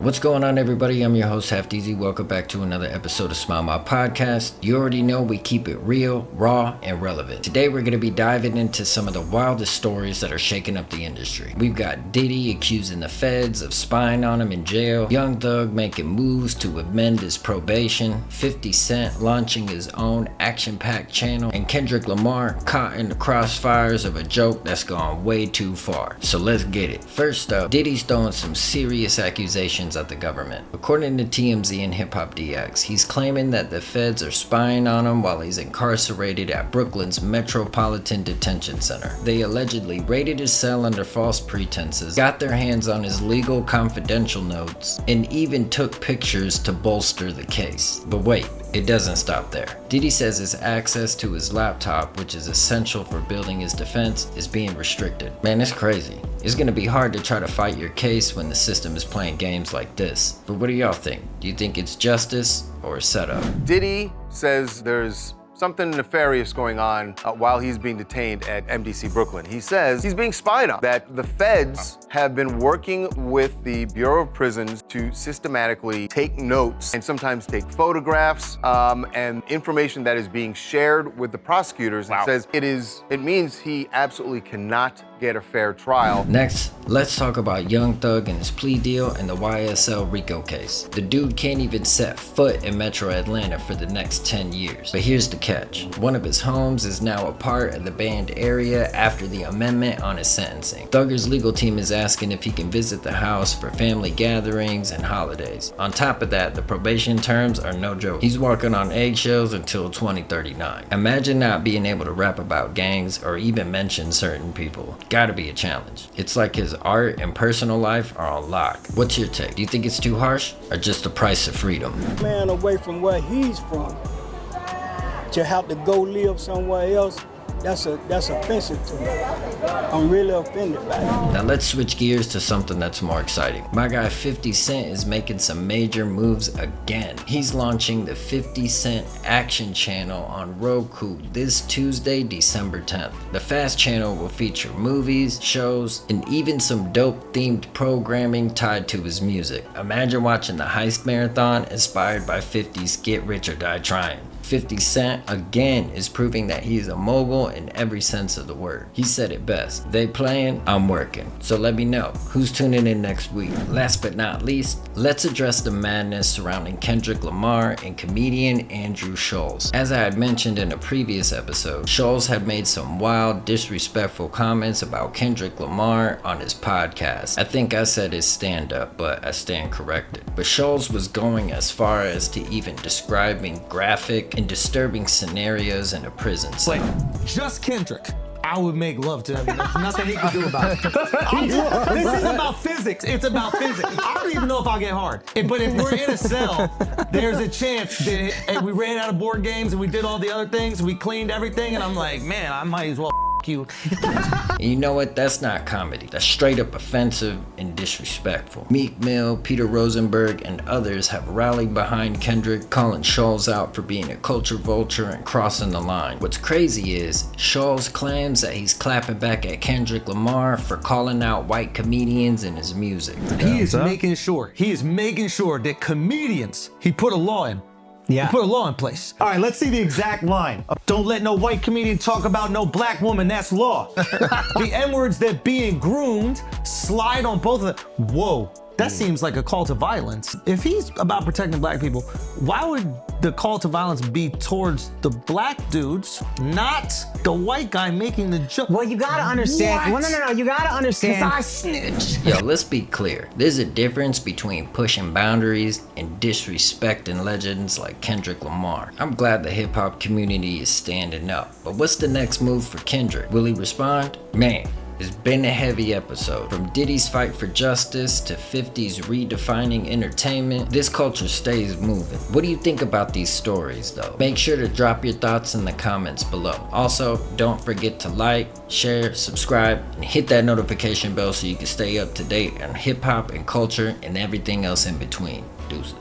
What's going on, everybody? I'm your host, Half Deezy. Welcome back to another episode of Smile Mah Podcast. You already know we keep it real, raw, and relevant. Today, we're going to be diving into some of the wildest stories that are shaking up the industry. We've got Diddy accusing the feds of spying on him in jail, Young Thug making moves to amend his probation, 50 Cent launching his own action-packed channel, and Kendrick Lamar caught in the crossfires of a joke that's gone way too far. So let's get it. First up, Diddy's throwing some serious accusations at the government. According to TMZ and Hip Hop DX, he's claiming that the feds are spying on him while he's incarcerated at Brooklyn's Metropolitan Detention Center. They allegedly raided his cell under false pretenses, got their hands on his legal confidential notes, and even took pictures to bolster the case. But wait, it doesn't stop there. Diddy says his access to his laptop, which is essential for building his defense, is being restricted. Man, it's crazy. It's gonna be hard to try to fight your case when the system is playing games like this. But what do y'all think? Do you think it's justice or a setup? Diddy says there's something nefarious going on while he's being detained at MDC Brooklyn. He says he's being spied on, that the feds have been working with the Bureau of Prisons to systematically take notes and sometimes take photographs and information that is being shared with the prosecutors. Wow. And says it means he absolutely cannot get a fair trial. Next, let's talk about Young Thug and his plea deal and the YSL RICO case. The dude can't even set foot in Metro Atlanta for the next 10 years. But here's the catch. One of his homes is now a part of the banned area after the amendment on his sentencing. Thugger's legal team is asking if he can visit the house for family gatherings and holidays. On top of that, the probation terms are no joke. He's walking on eggshells until 2039. Imagine not being able to rap about gangs or even mention certain people. Gotta be a challenge. It's like his art and personal life are on lock. What's your take? Do you think it's too harsh or just the price of freedom? Man away from where he's from to have to go live somewhere else, that's offensive to me. I'm really offended by it. Now let's switch gears to something that's more exciting. My guy 50 Cent is making some major moves again. He's launching the 50 Cent Action Channel on Roku this Tuesday, December 10th. The Fast Channel will feature movies, shows, and even some dope themed programming tied to his music. Imagine watching the Heist Marathon inspired by 50's Get Rich or Die Trying. 50 Cent again is proving that he's a mogul in every sense of the word. He said it best. They playing, I'm working. So let me know who's tuning in next week. Last but not least, let's address the madness surrounding Kendrick Lamar and comedian Andrew Schulz. As I had mentioned in a previous episode, Schulz had made some wild, disrespectful comments about Kendrick Lamar on his podcast. I think I said his stand-up, but I stand corrected. But Schulz was going as far as to even describing graphic and disturbing scenarios in a prison cell. Like, just Kendrick, I would make love to him. There's nothing he can do about it. This is about physics. It's about physics. I don't even know if I'll get hard. But if we're in a cell, there's a chance that and we ran out of board games and we did all the other things, we cleaned everything, and I'm like, man, I might as well you. And you know what? That's not comedy. That's straight up offensive and disrespectful. Meek Mill, Peter Rosenberg, and others have rallied behind Kendrick, calling Schulz out for being a culture vulture and crossing the line. What's crazy is Schulz claims that he's clapping back at Kendrick Lamar for calling out white comedians in his music. He is making sure that comedians, he put a law in. Yeah. Put a law in place. All right, let's see the exact line. Don't let no white comedian talk about no black woman, that's law. The N-words that being groomed slide on both of them. Whoa, that seems like a call to violence. If he's about protecting black people, why would the call to violence be towards the black dudes, not the white guy making the joke? Well, you gotta understand. Well, no, you gotta understand. 'Cause I snitch. Yo, let's be clear. There's a difference between pushing boundaries and disrespecting legends like Kendrick Lamar. I'm glad the hip hop community is standing up. But what's the next move for Kendrick? Will he respond? Man, it's been a heavy episode. From Diddy's fight for justice to 50's redefining entertainment, this culture stays moving. What do you think about these stories though? Make sure to drop your thoughts in the comments below. Also, don't forget to like, share, subscribe, and hit that notification bell so you can stay up to date on hip hop and culture and everything else in between. Deuces.